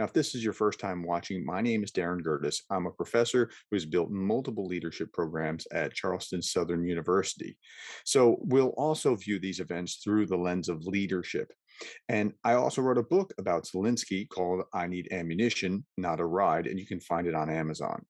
Now, if this is your first time watching, my name is Darren Gertis. I'm a professor who has built multiple leadership programs at Charleston Southern University. So we'll also view these events through the lens of leadership. And I also wrote a book about Zelensky called I Need Ammunition, Not a Ride, and you can find it on Amazon.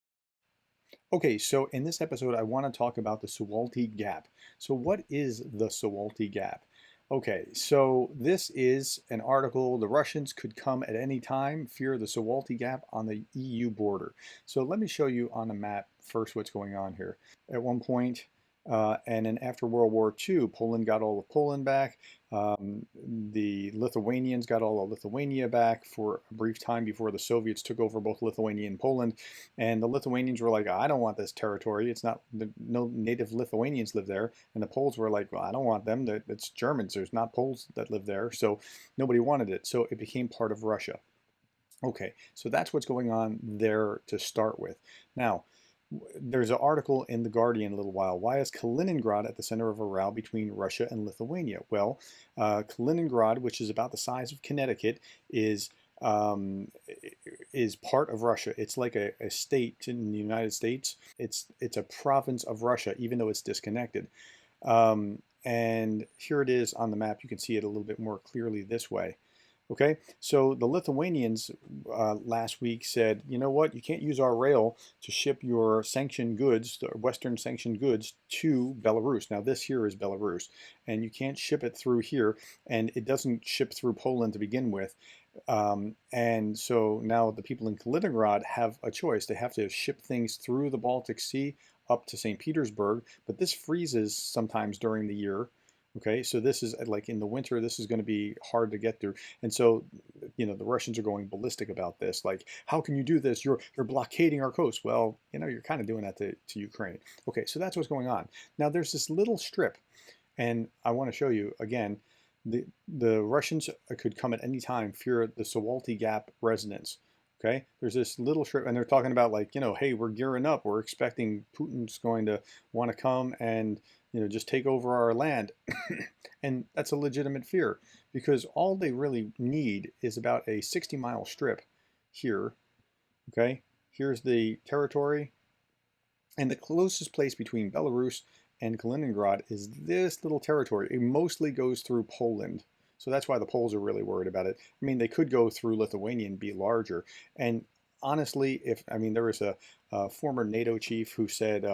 Okay, so in this episode, I want to talk about the Suwalki Gap. So, what is the Suwalki Gap? Okay, so this is an article. The Russians could come at any time, fear the Suwalki Gap on the EU border. So, let me show you on the map first what's going on here. At one point, and then after World War II, Poland got all of Poland back. The Lithuanians got all of Lithuania back for a brief time before the Soviets took over both Lithuania and Poland. And the Lithuanians were like, I don't want this territory. It's not, no native Lithuanians live there. And the Poles were like, well, I don't want them. It's Germans. There's not Poles that live there. So nobody wanted it. So it became part of Russia. Okay, so that's what's going on there to start with. Now, there's an article in The Guardian a little while. Why is Kaliningrad at the center of a row between Russia and Lithuania? Well, Kaliningrad, which is about the size of Connecticut, um, is part of Russia. It's like a state in the United States. It's a province of Russia, even though it's disconnected. And here it is on the map. You can see it a little bit more clearly this way. Okay, so the Lithuanians last week said, you know what, you can't use our rail to ship your sanctioned goods, the Western sanctioned goods, to Belarus. Now, this here is Belarus, and you can't ship it through here, and it doesn't ship through Poland to begin with. And so now the people in Kaliningrad have a choice. They have to ship things through the Baltic Sea up to St. Petersburg, but this freezes sometimes during the year. Okay, so this is like in the winter, this is going to be hard to get through. And so, the Russians are going ballistic about this. Like, how can you do this? You're blockading our coast. Well, you're kind of doing that to Ukraine. Okay, so that's what's going on. Now there's this little strip, and I want to show you again, the Russians could come at any time, fear the Suwalki Gap residents. Okay, there's this little strip, and they're talking about like, hey, we're gearing up. We're expecting Putin's going to want to come and just take over our land. And that's a legitimate fear because all they really need is about a 60-mile strip here. Okay, here's the territory, and the closest place between Belarus and Kaliningrad is this little territory. It mostly goes through Poland. So that's why the Poles are really worried about it. I mean, they could go through Lithuania and be larger. And honestly, there was a former NATO chief who said,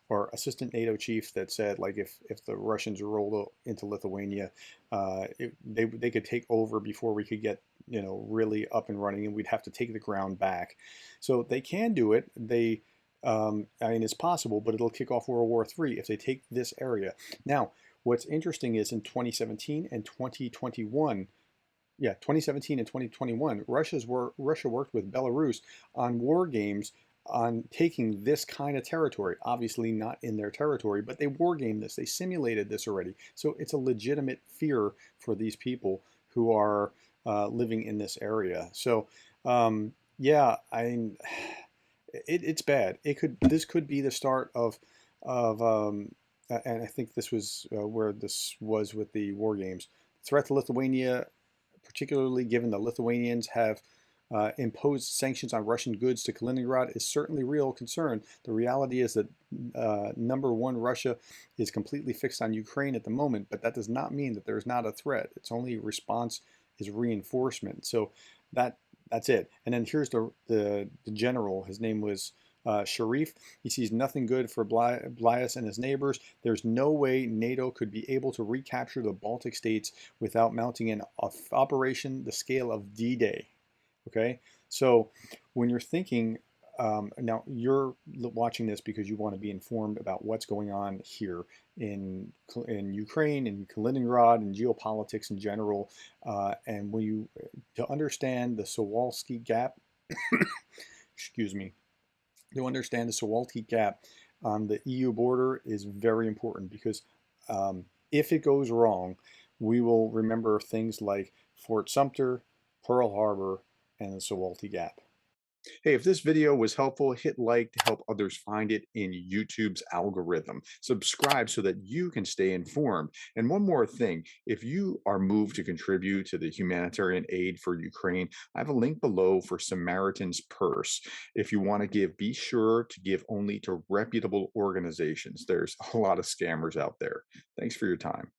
or assistant NATO chief that said, like, if the Russians rolled into Lithuania, they could take over before we could get really up and running, and we'd have to take the ground back. So they can do it. It's possible, but it'll kick off World War III if they take this area. Now, what's interesting is in 2017 and 2021, 2017 and 2021, Russia worked with Belarus on war games on taking this kind of territory. Obviously not in their territory, but they war gamed this. They simulated this already. So it's a legitimate fear for these people who are living in this area. So yeah, it's bad. This could be the start of and I think this was where this was with the war games. Threat to Lithuania, particularly given the Lithuanians have imposed sanctions on Russian goods to Kaliningrad, is certainly real concern. The reality is that number one, Russia is completely fixed on Ukraine at the moment, but that does not mean that there's not a threat. Its only response is reinforcement. So that's it. And then here's the general. His name was Sharif. He sees nothing good for Blias and his neighbors. There's no way NATO could be able to recapture the Baltic states without mounting an operation the scale of D-Day. Okay, so when you're thinking, now you're watching this because you want to be informed about what's going on here in Ukraine, in Kaliningrad, and geopolitics in general, and to understand the Suwalki Gap, excuse me, to understand the Suwalki Gap on the EU border is very important because if it goes wrong, we will remember things like Fort Sumter, Pearl Harbor, and the Suwalki Gap. Hey, if this video was helpful, hit like to help others find it in YouTube's algorithm. Subscribe so that you can stay informed. And one more thing, if you are moved to contribute to the humanitarian aid for Ukraine, I have a link below for Samaritan's Purse. If you want to give, be sure to give only to reputable organizations. There's a lot of scammers out there. Thanks for your time.